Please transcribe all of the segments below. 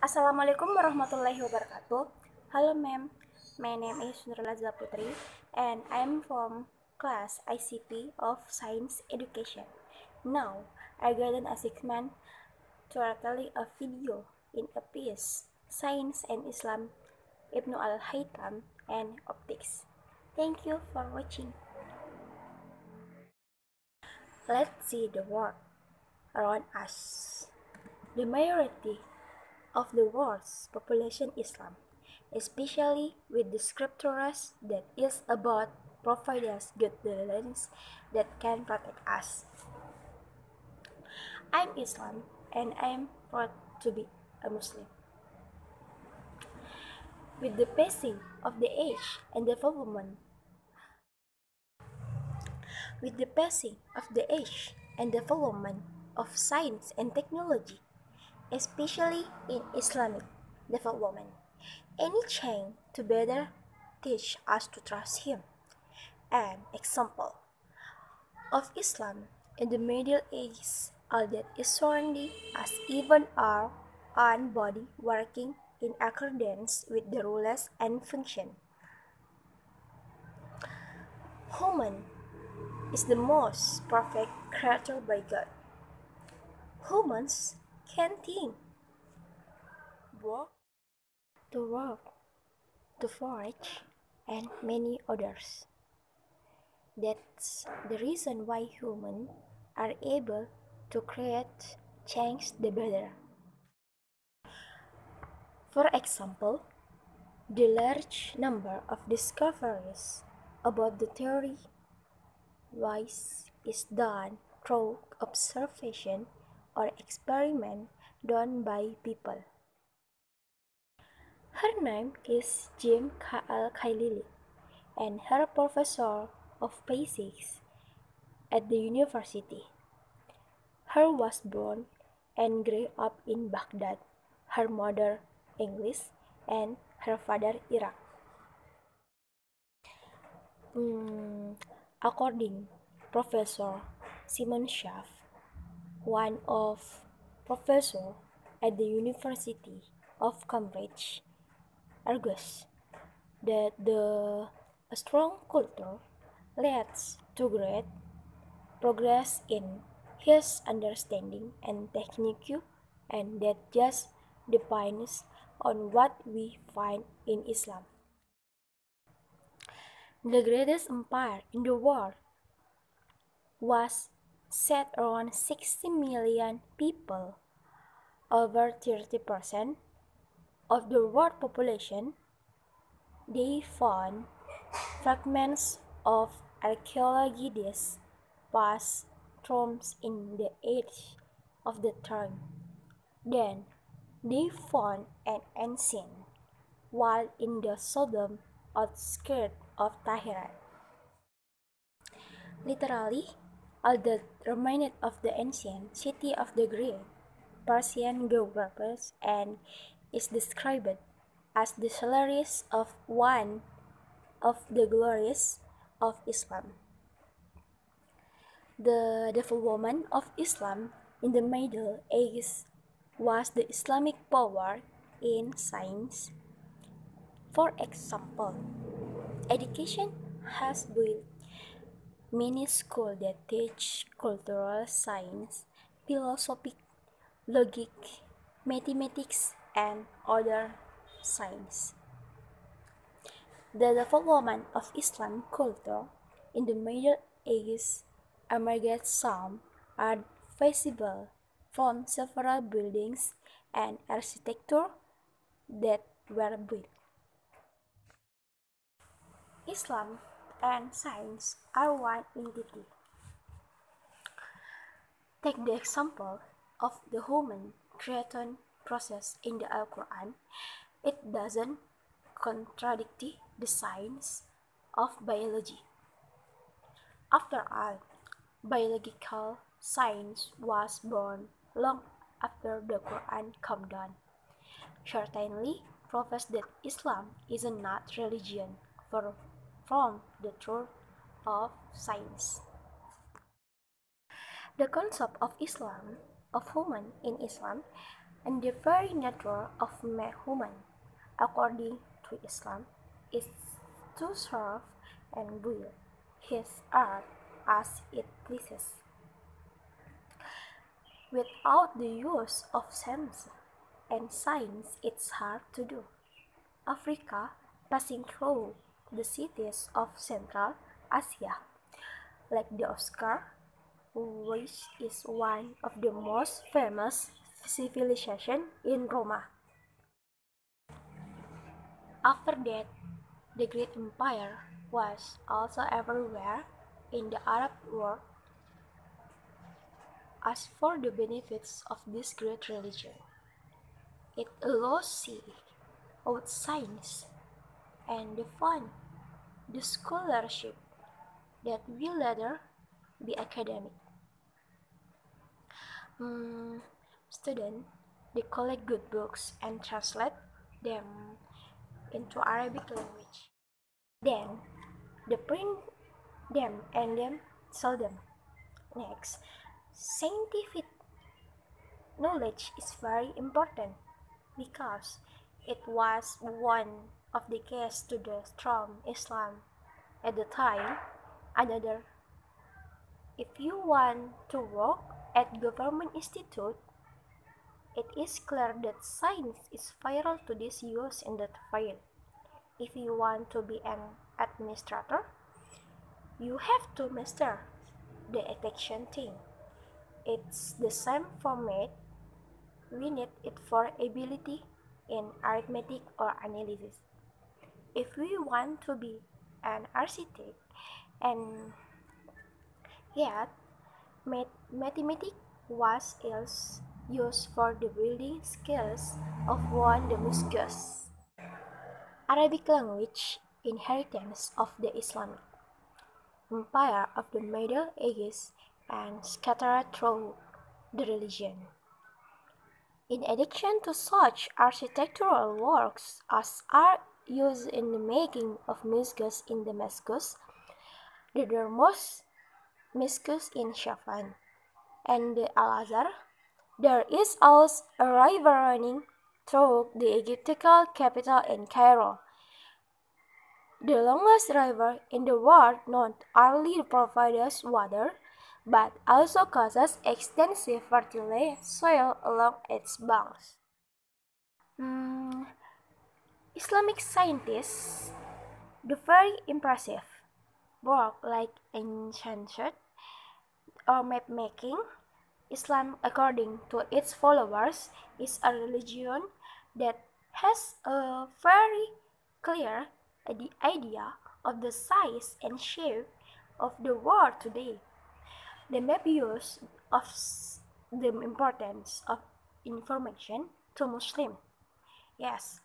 Assalamualaikum warahmatullahi wabarakatuh. Hello ma'am, my name is Nurul Putri and I'm from class ICP of Science Education. Now, I got an assignment to telling a video in a piece, Science and Islam, Ibnu Al-Haytham and Optics. Thank you for watching. Let's see the world around us. The majority of the world's population Islam, especially with the scriptures that is about provide us good guidelines that can protect us. I'm Islam and I'm proud to be a Muslim. With the passing of the age and development of science and technology, especially in Islamic development, any change to better teach us to trust Him. An example of Islam in the Middle Ages all that is surrounding us, even our own body working in accordance with the rules and function. Human is the most perfect creature by God. Humans can think, work, to forage, and many others. That's the reason why humans are able to create change the better. For example, the large number of discoveries about the theory wise is done through observation or experiment done by people. Her name is Jim Al-Haytham, and her professor of physics at the university. Her was born and grew up in Baghdad. Her mother English and her father Iraq. According Professor Simon Schaff, one of professor at the University of Cambridge, argues that a strong culture leads to great progress in his understanding and technique, and that just depends on what we find in Islam. The greatest empire in the world was set around 60 million people, over 30% of the world population. They found fragments of archaeologists past tombs in the age of the time. Then they found an ancient wall in the southern outskirts of Tehran. Literally, all that remained of the ancient city of the great Persian geographers and is described as the solaris of one of the glories of Islam. The development of Islam in the Middle Ages was the Islamic power in science. For example, education has built many schools that teach cultural science, philosophy, logic, mathematics, and other science. The development of Islam culture in the Middle Ages emerged. Some are visible from several buildings and architecture that were built. Islam and science are one entity. Take the example of the human creation process in the Al-Quran. It doesn't contradict the science of biology. After all, biological science was born long after the Quran came down. Certainly proves that Islam is not religion from the truth of science. The concept of Islam, of human in Islam, And the very nature of human, according to Islam, is to serve and build his earth as it pleases. Without the use of sense and science, it's hard to do. Africa, passing through the cities of Central Asia, like the Oscar, which is one of the most famous civilizations in Roma. After that, the Great Empire was also everywhere in the Arab world. As for the benefits of this great religion, it allows see out science and the fun, the scholarship that will later be academic. Students, they collect good books and translate them into Arabic language. Then, they print them and then sell them. Next, scientific knowledge is very important because it was one of the keys to the strong Islam at the time. Another, if you want to work at government institute, it is clear that science is vital to this use in that field. If you want to be an administrator, you have to master the addiction thing. It's the same format. We need it for ability in arithmetic or analysis. If we want to be an architect, and yet mathematics was used for the building skills of one Damascus. Arabic language inheritance of the Islamic empire of the Middle Ages and scattered through the religion. In addition to such architectural works as are used in the making of Muscus in Damascus, the Dormos Muscus in Shafan, and the Al-Azhar, there is also a river running through the Egyptical capital in Cairo. The longest river in the world not only provides water, but also causes extensive fertile soil along its banks. Islamic scientists do very impressive work like enchanted or map making. Islam, according to its followers, is a religion that has a very clear idea of the size and shape of the world today. The map use of the importance of information to Muslims. Yes,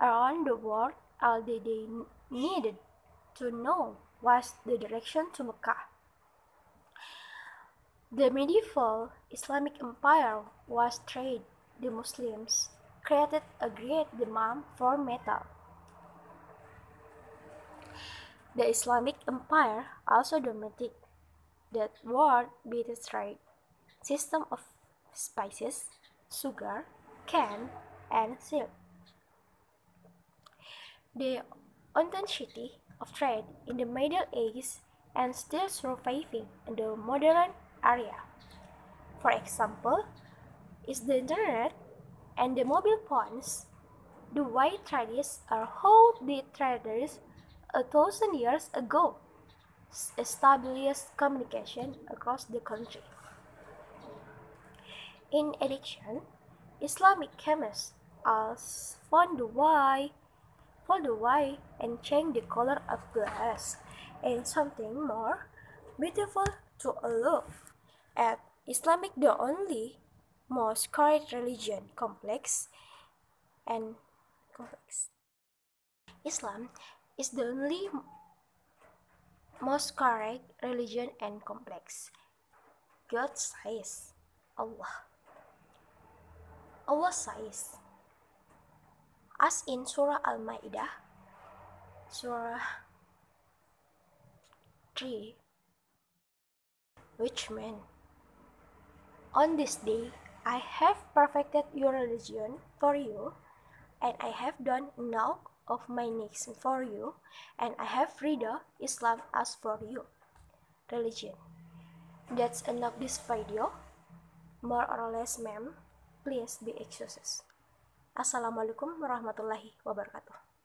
around the world, all they needed to know was the direction to Mecca. The medieval Islamic empire was trade. The Muslims created a great demand for metal. The Islamic empire also dominated the world-based trade system of spices, sugar, cane, and silk. The authenticity of trade in the Middle Ages and still surviving in the modern area. For example, is the internet and the mobile phones. The way traders are how the traders 1,000 years ago established communication across the country. In addition, Islamic chemists also found the way and change the color of glass and something more beautiful to look at. Islamic the only most correct religion complex. Islam is the only most correct religion and complex. God says, Allah says, as in Surah Al-Ma'idah, Surah 3, which meant, on this day I have perfected your religion for you, and I have done enough of my needs for you, and I have ridha Islam as for you. Religion. That's enough this video. More or less, ma'am. Please be excused. Assalamualaikum warahmatullahi wabarakatuh.